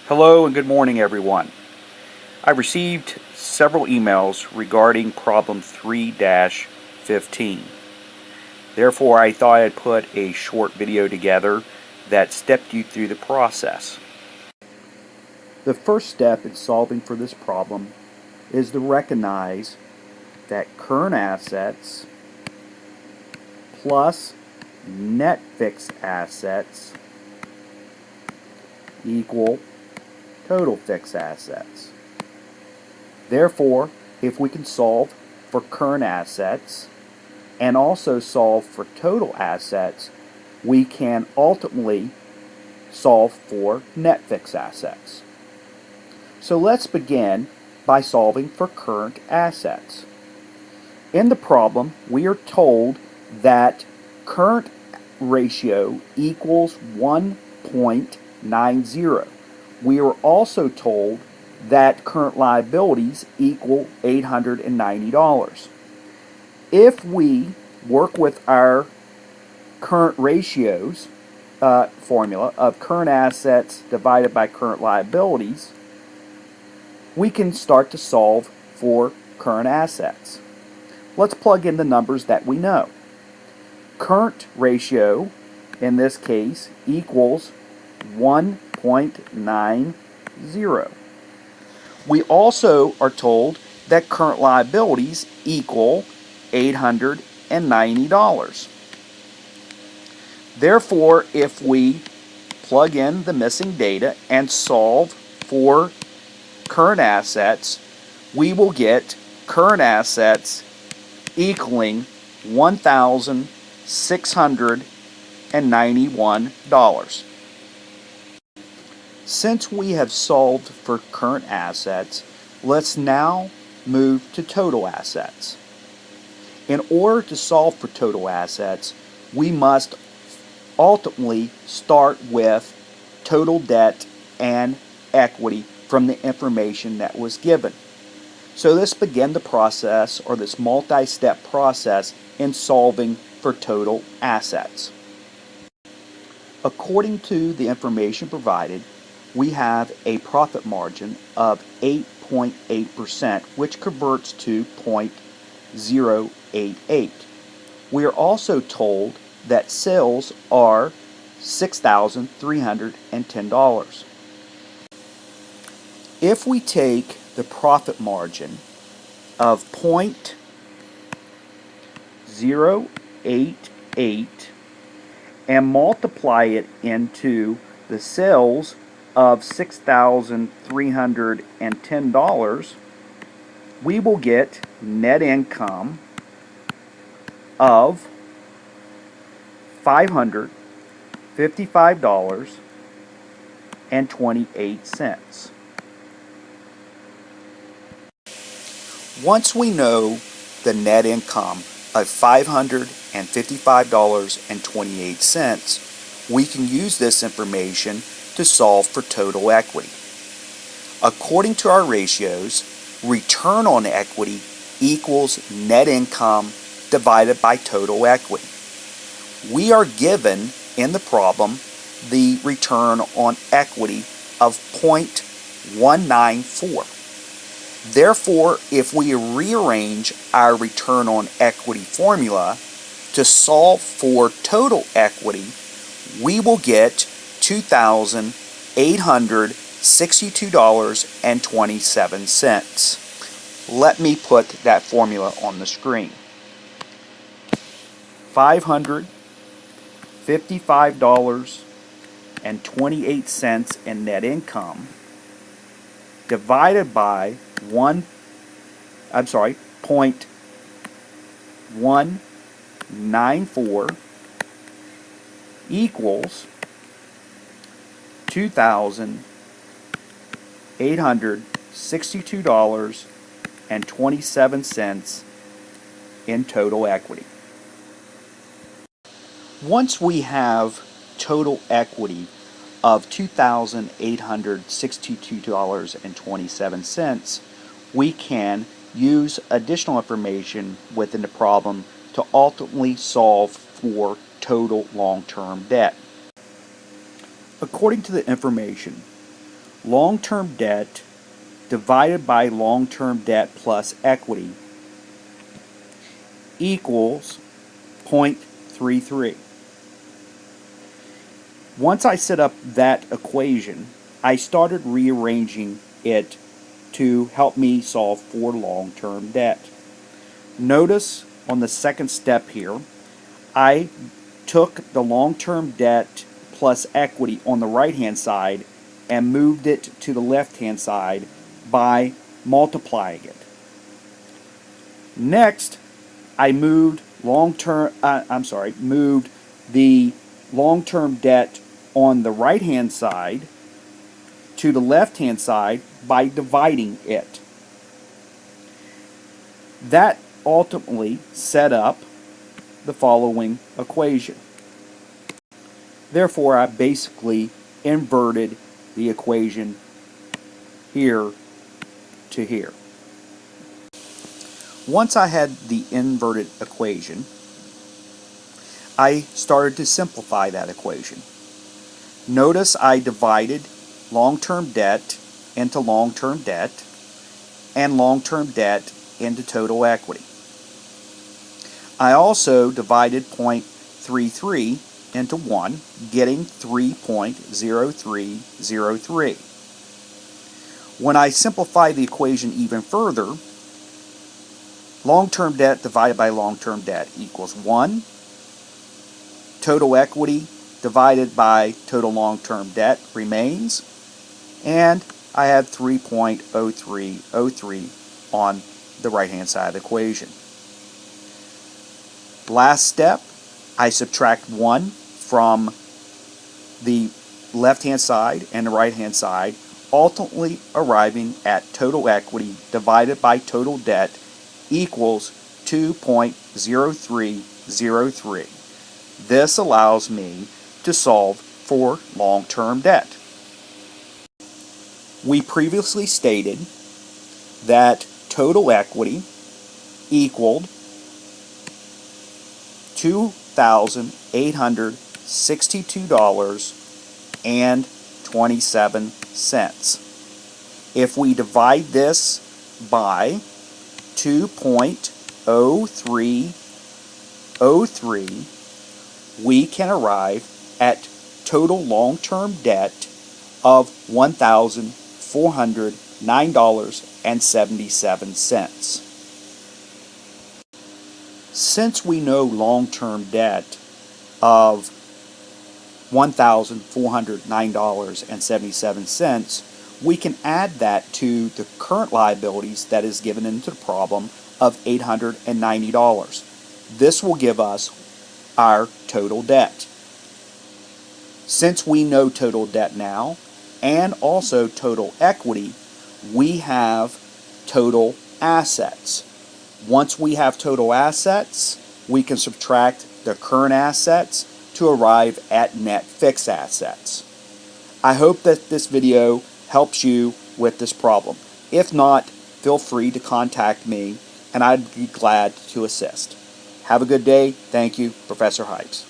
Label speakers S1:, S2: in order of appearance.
S1: Hello and good morning, everyone. I received several emails regarding problem 3-15. Therefore, I thought I'd put a short video together that stepped you through the process. The first step in solving for this problem is to recognize that current assets plus net fixed assets equal total fixed assets. Therefore, if we can solve for current assets and also solve for total assets, we can ultimately solve for net fixed assets. So let's begin by solving for current assets. In the problem, we are told that current ratio equals 1.90. We are also told that current liabilities equal $890. If we work with our current ratios formula of current assets divided by current liabilities, we can start to solve for current assets. Let's plug in the numbers that we know. Current ratio, in this case, equals 1.90. We also are told that current liabilities equal $890. Therefore, if we plug in the missing data and solve for current assets, we will get current assets equaling $1,691. Since we have solved for current assets, let's now move to total assets. In order to solve for total assets, we must ultimately start with total debt and equity from the information that was given. So let's begin the process, or this multi-step process, in solving for total assets. According to the information provided, we have a profit margin of 8.8%, which converts to 0.088. We are also told that sales are $6,310. If we take the profit margin of 0.088 and multiply it into the sales of $6,310, we will get net income of $555.28. Once we know the net income of $555.28, we can use this information to solve for total equity. According to our ratios, return on equity equals net income divided by total equity. We are given in the problem the return on equity of 0.194. Therefore, if we rearrange our return on equity formula to solve for total equity, we will get $2,862.27. Let me put that formula on the screen. $555.28 in net income divided by 0.194 equals $2,862.27 in total equity. Once we have total equity of $2,862.27, we can use additional information within the problem to ultimately solve for total long-term debt. According to the information, long-term debt divided by long-term debt plus equity equals 0.33. Once I set up that equation, I started rearranging it to help me solve for long-term debt. Notice on the second step here, I took the long-term debt plus equity on the right-hand side and moved it to the left-hand side by multiplying it. Next, I moved moved the long-term debt on the right-hand side to the left-hand side by dividing it. That ultimately set up the following equation. Therefore, I basically inverted the equation here to here. Once I had the inverted equation, I started to simplify that equation. Notice I divided long-term debt into long-term debt and long-term debt into total equity. I also divided 0.33 into 1, getting 3.0303. When I simplify the equation even further, long-term debt divided by long-term debt equals 1. Total equity divided by total long-term debt remains. And I had 3.0303 on the right-hand side of the equation. Last step, I subtract 1 from the left-hand side and the right-hand side, ultimately arriving at total equity divided by total debt equals 2.0303. This allows me to solve for long-term debt. We previously stated that total equity equaled $2,862.27. If we divide this by 2.0303, we can arrive at total long-term debt of $1,409.77. Since we know long-term debt of $1,409.77, we can add that to the current liabilities that is given into the problem of $890. This will give us our total debt. Since we know total debt now and also total equity, we have total assets. Once we have total assets, we can subtract the current assets to arrive at net fixed assets. I hope that this video helps you with this problem. If not, feel free to contact me and I'd be glad to assist. Have a good day. Thank you, Professor Hypes.